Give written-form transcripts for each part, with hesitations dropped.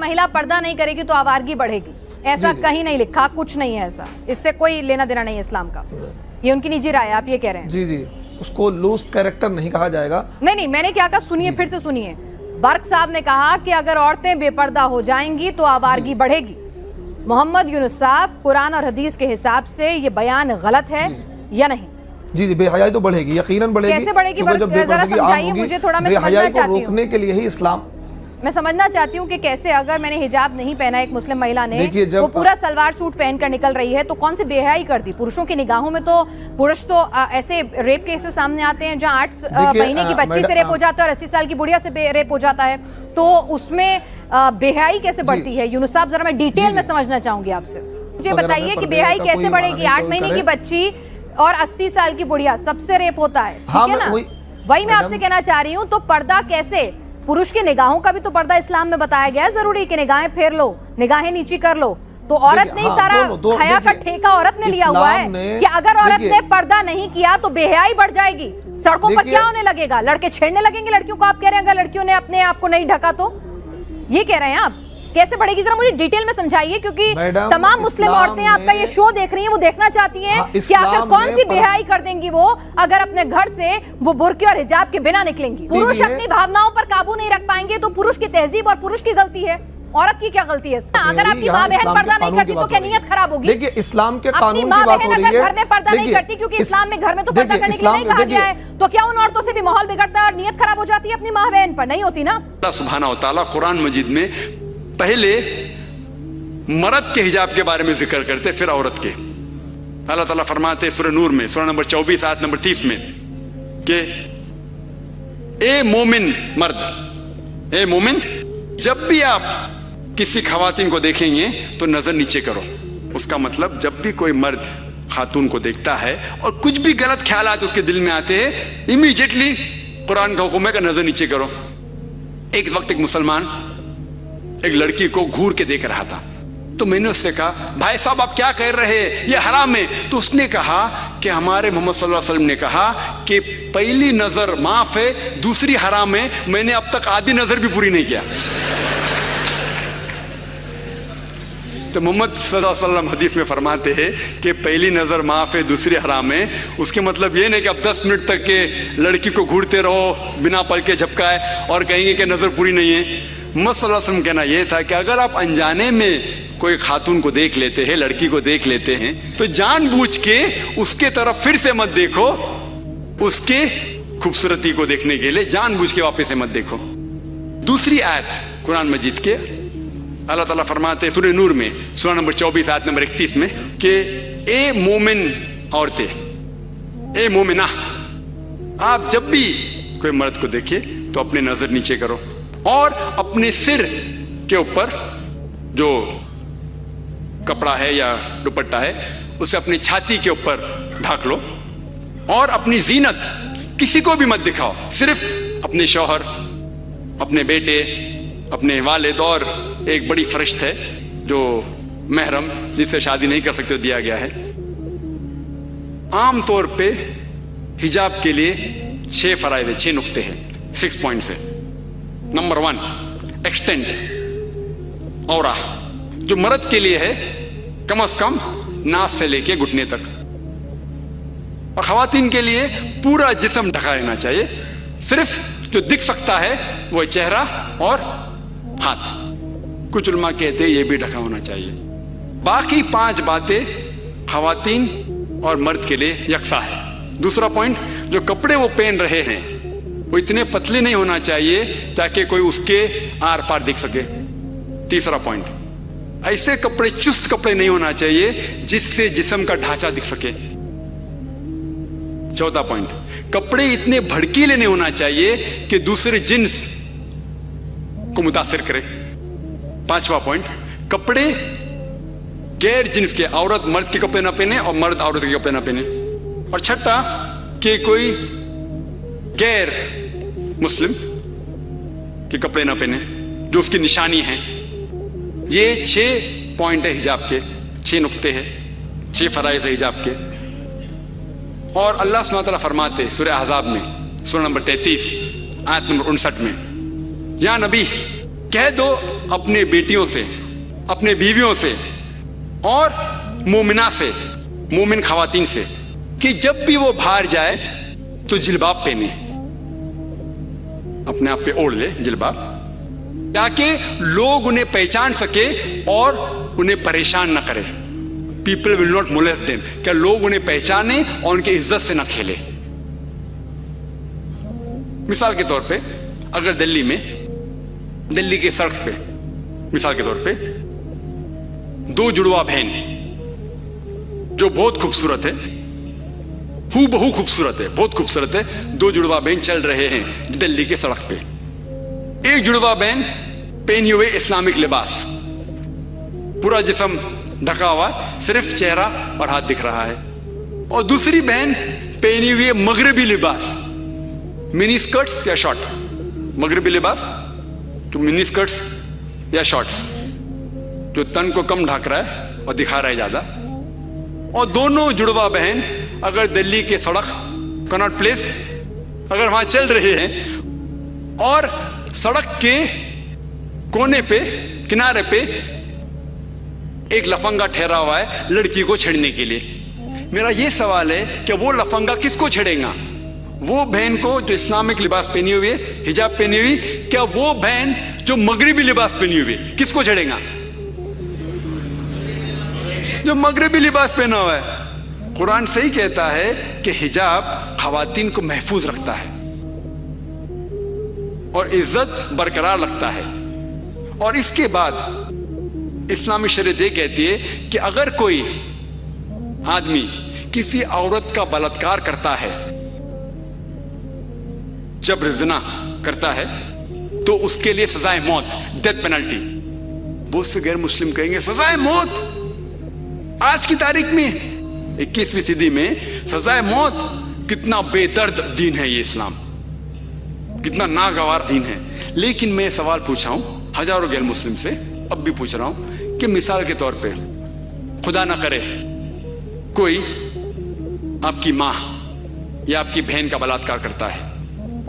महिला पर्दा नहीं करेगी तो आवारगी बढ़ेगी, ऐसा कहीं नहीं लिखा, कुछ नहीं है ऐसा, इससे कोई लेना देना नहीं है इस्लाम का, ये उनकी निजी राय है, आप ये कह रहे हैं। जी जी, उसको लूज कैरेक्टर नहीं कहा जाएगा। नहीं, मैंने क्या कहा, सुनिए, फिर से सुनिए। बर्क साहब ने कहा कि अगर औरतें बेपर्दा हो जाएंगी तो आवारगी बढ़ेगी। मोहम्मद यूनुस साहब, कुरान और हदीस के हिसाब से ये बयान गलत है या नहीं? जी जी, बेहयाई तो बढ़ेगी, यकीनन बढ़ेगी। कैसे बढ़ेगी? जब जरा समझाइए मुझे, थोड़ा मैं समझना चाहती हूँ। रोकने के लिए ही इस्लाम, मैं समझना चाहती हूँ कि कैसे, अगर मैंने हिजाब नहीं पहना, एक मुस्लिम महिला ने वो पूरा सलवार सूट पहनकर निकल रही है, तो कौन सी बेहयाई कर दी? पुरुषों की निगाहों में तो पुरुष तो ऐसे रेप केसेस सामने आते हैं जहाँ 8 महीने की बच्ची से रेप हो जाता है और 80 साल की बुढ़िया से रेप हो जाता है, तो उसमें बेहयाई कैसे बढ़ती है? यूनुस साहब, जरा मैं डिटेल में समझना चाहूंगी आपसे, मुझे बताइए कि बेहयाई कैसे बढ़ेगी? 8 महीने की बच्ची और 80 साल की बुढ़िया, सबसे रेप होता है, ठीक है ना? वही मैं आपसे कहना चाह रही हूँ, तो पर्दा कैसे? पुरुष की निगाहों का भी तो पर्दा इस्लाम में बताया गया है, जरूरी कि निगाहें फेर लो, निगाहें नीची कर लो, तो औरत ने सारा हया का ठेका औरत ने लिया हुआ है कि अगर औरत ने पर्दा नहीं किया तो बेहयाई बढ़ जाएगी। सड़कों पर क्या होने लगेगा? लड़के छेड़ने लगेंगे लड़कियों को, आप कह रहे हैं अगर लड़कियों ने अपने आप को नहीं ढका तो, ये कह रहे हैं आप? कैसे बढ़ेगी, जरा मुझे डिटेल में समझाइए, क्योंकि तमाम मुस्लिम औरतें आपका ये शो देख रही हैं, वो देखना चाहती हैं कि आखिर कौन सी बेहयाई कर देंगी वो अगर अपने घर से वो बुर्के और हिजाब के बिना निकलेंगी। पुरुष अपनी भावनाओं पर काबू नहीं रख पाएंगे तो पुरुष की तहजीब और पुरुष की गलती है, औरत की क्या गलती है? अगर आपकी माँ बहन पर्दा नहीं करती तो क्या नियत खराब होगी? देखिए, इस्लाम के कानून की माँ बात बहन हो रही अगर है, घर में पर्दा नहीं करती, क्योंकि इस्लाम में घर में तो पर्दा करने के लिए नहीं कहा गया है, तो क्या उन औरतों से भी माहौल बिगड़ता है और नियत खराब हो जाती है अपनी माँ बहन पर? नहीं होती ना। अल्लाह सुब्हानहू व तआला कुरान मजीद में पहले मर्द के हिजाब के बारे में जिक्र करते, फिर औरत के। अल्लाह ताला फरमाते सूरह नूर में, सूरह नंबर 24 आयत नंबर 30 में कि ए मोमिन मर्द, ए मोमिन, जब भी आप किसी खवातीन को देखेंगे तो नजर नीचे करो। उसका मतलब जब भी कोई मर्द खातून को देखता है और कुछ भी गलत ख्यालात उसके दिल में आते हैं, इमीडिएटली कुरान का हुक्म है कि नजर नीचे करो। एक वक्त एक मुसलमान एक लड़की को घूर के देख रहा था, तो मैंने उससे कहा, भाई साहब आप क्या कह रहे हैं, ये हराम है? तो उसने कहा कि हमारे मोहम्मद सल्लल्लाहु अलैहि वसल्लम ने कहा कि पहली नजर माफ है, दूसरी हराम है, मैंने अब तक आधी नजर भी पूरी नहीं किया। तो मोहम्मद सल्लल्लाहु अलैहि वसल्लम हदीस में फरमाते हैं कि पहली नजर माफ है, दूसरी हराम है। उसके मतलब ये नहीं कि अब 10 मिनट तक के लड़की को घूरते रहो बिना पल के झपकाए और कहेंगे कि नजर पूरी नहीं है। मोहम्मद सल्लल्लाहु अलैहि वसल्लम कहना यह था कि अगर आप अनजाने में कोई खातून को देख लेते हैं, लड़की को देख लेते हैं, तो जानबूझ के उसके तरफ फिर से मत देखो, उसके खूबसूरती को देखने के लिए जानबूझ के वापस से मत देखो। दूसरी आयत कुरान मजीद के अल्लाह ताला फरमाते हैं सूरह नूर में, सूरह नंबर 24 आयत नंबर 31 में कि ए मोमिन औरतें, ए मोमिना, आप जब भी कोई मर्द को देखे तो अपने नजर नीचे करो और अपने सिर के ऊपर जो कपड़ा है या दुपट्टा है उसे अपनी छाती के ऊपर ढाक लो और अपनी जीनत किसी को भी मत दिखाओ, सिर्फ अपने शौहर, अपने बेटे, अपने वालिद और एक बड़ी फरिश्त है जो महरम जिससे शादी नहीं कर सकते दिया गया है। आम तौर पे हिजाब के लिए 6 फराइद है, 6 नुक्ते हैं, 6 पॉइंट्स है। नंबर 1 एक्सटेंट औरा, जो मर्द के लिए है कम से कम नास से लेके घुटने तक, और खवातीन के लिए पूरा जिस्म ढका रहना चाहिए, सिर्फ जो दिख सकता है वो चेहरा और हाथ। कुछ उलमा कहते हैं ये भी ढका होना चाहिए। बाकी 5 बातें खवातीन और मर्द के लिए यकसा है। दूसरा पॉइंट, जो कपड़े वो पहन रहे हैं वो इतने पतले नहीं होना चाहिए ताकि कोई उसके आर पार दिख सके। तीसरा पॉइंट, ऐसे कपड़े, चुस्त कपड़े नहीं होना चाहिए जिससे जिस्म का ढांचा दिख सके। चौथा पॉइंट, कपड़े इतने भड़कीले नहीं होना चाहिए कि दूसरे जिन्स को मुतासिर करे। 5वां पॉइंट, कपड़े गैर जिन्स के, औरत मर्द के कपड़े ना पहने और मर्द औरत के कपड़े ना पहने। और छठा, कि कोई गैर मुस्लिम के कपड़े ना पहने जो उसकी निशानी है। ये 6 पॉइंट है हिजाब के, 6 नुक्ते हैं, 6 फराइज है हिजाब के। और अल्लाह सुब्हानहू व तआला फरमाते सूरह अहज़ाब में, सूरह नंबर 33 आयत नंबर 59 में, या नबी कह दो अपने बेटियों से, अपने बीवियों से और मोमिना से, मोमिन खवातीन से कि जब भी वो बाहर जाए तो जिलबाब पहने, अपने आप पे ओढ़ ले जिलबाब, ताकि लोग उन्हें पहचान सके और उन्हें परेशान न करे। People will not molest them, क्या लोग उन्हें पहचाने और उनकी इज्जत से न खेले। मिसाल के तौर पे अगर दिल्ली के सड़क पे मिसाल के तौर पे दो जुड़वा बहन जो बहुत खूबसूरत है, हूबहू खूबसूरत है, बहुत खूबसूरत है, दो जुड़वा बहन चल रहे हैं दिल्ली के सड़क पे। एक जुड़वा बहन पहनी हुए इस्लामिक लिबास, पूरा जिस्म ढका हुआ, सिर्फ चेहरा और हाथ दिख रहा है, और दूसरी बहन पहनी हुई मगरबी लिबास, मिनी स्कर्ट्स या शॉर्ट, मगरबी लिबास तो मिनी स्कर्ट्स या शॉर्ट्स जो तन को कम ढक रहा है और दिखा रहा है ज्यादा। और दोनों जुड़वा बहन अगर दिल्ली के सड़क कनॉट प्लेस अगर वहां चल रहे हैं और सड़क के कोने पे किनारे पे एक लफंगा ठहरा हुआ है लड़की को छेड़ने के लिए, मेरा ये सवाल है कि वो लफंगा किसको छेड़ेगा? वो बहन को जो इस्लामिक लिबास पहनी हुई है, हिजाब पहनी हुई, क्या वो बहन जो मगरिबी लिबास पहनी हुई है किसको छेड़ेगा? जो मगरिबी लिबास पहना हुआ है। कुरान सही कहता है कि हिजाब खवातीन को महफूज रखता है और इज्जत बरकरार रखता है। और इसके बाद इस्लामी शरीयत ये कहती है कि अगर कोई आदमी किसी औरत का बलात्कार करता है, जबर ज़िना करता है, तो उसके लिए सजाए मौत, डेथ पेनल्टी। बहुत से गैर मुस्लिम कहेंगे सजाए मौत आज की तारीख में 21वीं सदी में सजाए मौत, कितना बेदर्द दीन है ये इस्लाम, कितना नागवार दीन है। लेकिन मैं सवाल पूछा हूं हजारों गैर मुस्लिम से, अब भी पूछ रहा हूं कि मिसाल के तौर पे खुदा ना करे कोई आपकी मां या आपकी बहन का बलात्कार करता है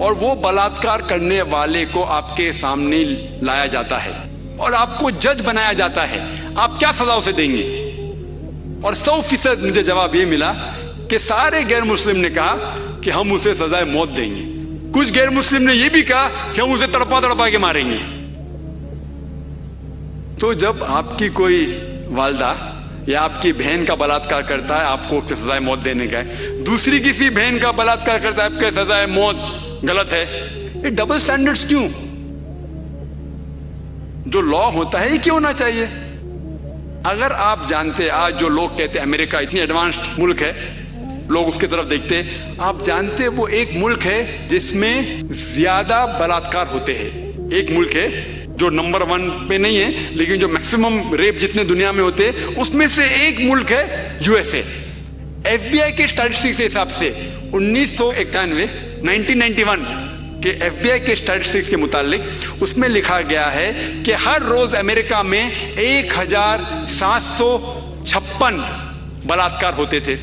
और वो बलात्कार करने वाले को आपके सामने लाया जाता है और आपको जज बनाया जाता है, आप क्या सजा उसे देंगे? और 100% मुझे जवाब ये मिला कि सारे गैर मुस्लिम ने कहा कि हम उसे सजाए मौत देंगे। कुछ गैर मुस्लिम ने यह भी कहा कि हम उसे तड़पा तड़पा के मारेंगे। तो जब आपकी कोई वालदा या आपकी बहन का बलात्कार करता है, आपको उससे सजाए मौत देने का है, दूसरी किसी बहन का बलात्कार करता है, आपके सजाए मौत गलत है। ये डबल स्टैंडर्ड्स क्यों? जो लॉ होता है ये क्यों होना चाहिए? अगर आप जानते, आज जो लोग कहते हैं अमेरिका इतनी एडवांस्ड मुल्क है, लोग उसकी तरफ देखते, आप जानते वो एक मुल्क है जिसमें ज्यादा बलात्कार होते हैं। एक मुल्क है जो नंबर 1 पे नहीं है, लेकिन जो मैक्सिमम रेप जितने दुनिया में होते हैं उसमें से एक मुल्क है यूएसए। एफबीआई के स्टैटिस्टिक्स के हिसाब से 1991 के एफबीआई के स्टैटिस्टिक्स के मुतालिक उसमें लिखा गया है कि हर रोज अमेरिका में 1756 बलात्कार होते थे।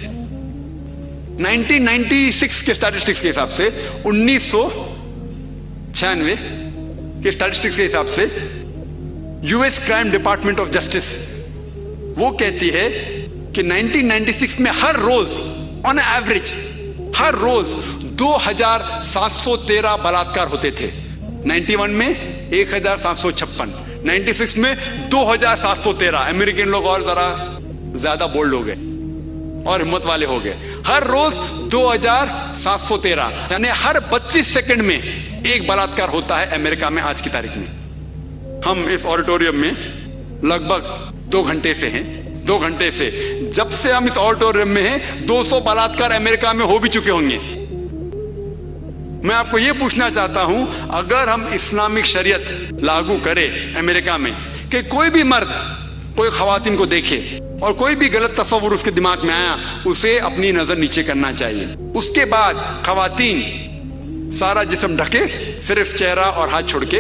1996 के स्टैटिस्टिक्स के हिसाब से, 1996 के स्टैटिस्टिक्स के हिसाब से US crime department of justice वो कहती है कि 1996 में हर रोज ऑन एवरेज हर रोज 2713 बलात्कार होते थे। 91 में 1756, 96 में 2713। अमेरिकन लोग और जरा ज्यादा बोल्ड हो गए और हिम्मत वाले हो गए। हर रोज 2713, यानी हर 32 सेकंड में एक बलात्कार होता है अमेरिका में आज की तारीख में। हम इस ऑडिटोरियम में लगभग 2 घंटे से हैं। 2 घंटे से, जब से हम इस ऑडिटोरियम में हैं, 200 बलात्कार अमेरिका में हो भी चुके होंगे। मैं आपको यह पूछना चाहता हूं, अगर हम इस्लामिक शरीयत लागू करें अमेरिका में कि कोई भी मर्द कोई खवातीन को देखे और कोई भी गलत तस्वुर उसके दिमाग में आया, उसे अपनी नजर नीचे करना चाहिए। उसके बाद खवातीन सारा जिस्म ढके, सिर्फ चेहरा और हाथ छोड़ के,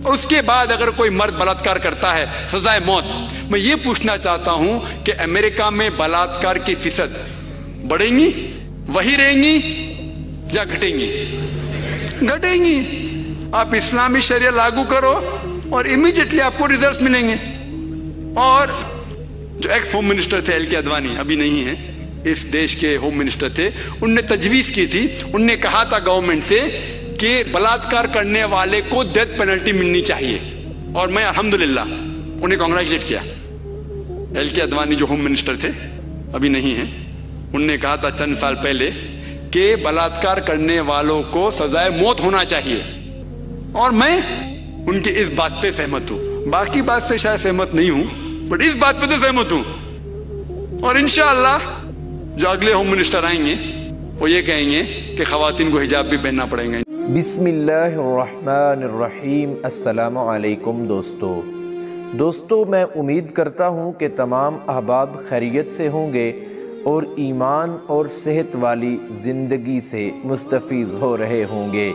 और उसके बाद अगर कोई मर्द बलात्कार करता है, सजाए मौत। मैं ये पूछना चाहता हूं कि अमेरिका में बलात्कार की फीसद बढ़ेंगी, वही रहेंगी या घटेंगी? घटेंगी। आप इस्लामी शरिया लागू करो, اور امیجیٹلی آپ کو ریزلٹس ملیں گے. اور جو ایکس ہوم منسٹر تھے ایل کے اڈوانی، ابھی نہیں ہیں، اس دیش کے ہوم منسٹر تھے، ان نے تجویز کی تھی، ان نے کہا تھا گورنمنٹ سے کہ بلاತ್ಕಾರ کرنے والے کو ڈیتھ پینلٹی ملنی چاہیے. اور میں الحمدللہ انہیں کانگریچولیٹ کیا. ایل کے اڈوانی جو ہوم منسٹر تھے، ابھی نہیں ہیں، ان نے کہا تھا چند سال پہلے کہ بلاತ್ಕಾರ کرنے والوں کو سزائے موت ہونا چاہیے. اور میں ان کی اس بات پہ سہمت ہوں. باقی بات سے شاید سہمت نہیں ہوں، بٹ اس بات پہ تو سہمت ہوں. اور انشاءاللہ جو اگلے ہوم منسٹر آئیں گے وہ یہ کہیں گے کہ خواتین کو حجاب بھی پہننا پڑیں گے. بسم اللہ الرحمن الرحیم. السلام علیکم دوستو میں امید کرتا ہوں کہ تمام احباب خیریت سے ہوں گے اور ایمان اور صحت والی زندگی سے مستفیض ہو رہے ہوں گے.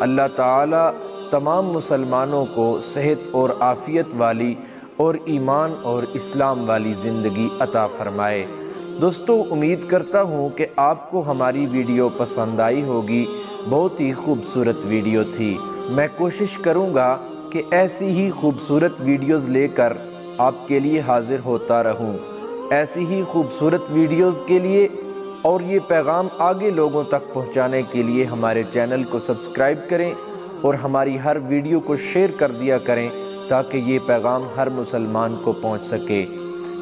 اللہ تعالی تمام مسلمانوں کو صحت اور عافیت والی اور ایمان اور اسلام والی زندگی عطا فرمائے. دوستو امید کرتا ہوں کہ آپ کو ہماری ویڈیو پسند آئی ہوگی. بہت ہی خوبصورت ویڈیو تھی. میں کوشش کروں گا کہ ایسی ہی خوبصورت ویڈیوز لے کر آپ کے لیے حاضر ہوتا رہوں. ایسی ہی خوبصورت ویڈیوز کے لیے اور یہ پیغام آگے لوگوں تک پہنچانے کے لیے ہمارے چینل کو سبسکرائب کریں اور ہماری ہر ویڈیو کو شیئر کر دیا کریں تاکہ یہ پیغام ہر مسلمان کو پہنچ سکے.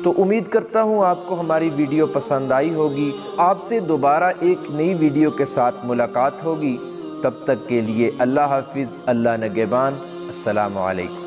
تو امید کرتا ہوں آپ کو ہماری ویڈیو پسند آئی ہوگی. آپ سے دوبارہ ایک نئی ویڈیو کے ساتھ ملاقات ہوگی. تب تک کے لیے اللہ حافظ، اللہ نگہبان. السلام علیکم.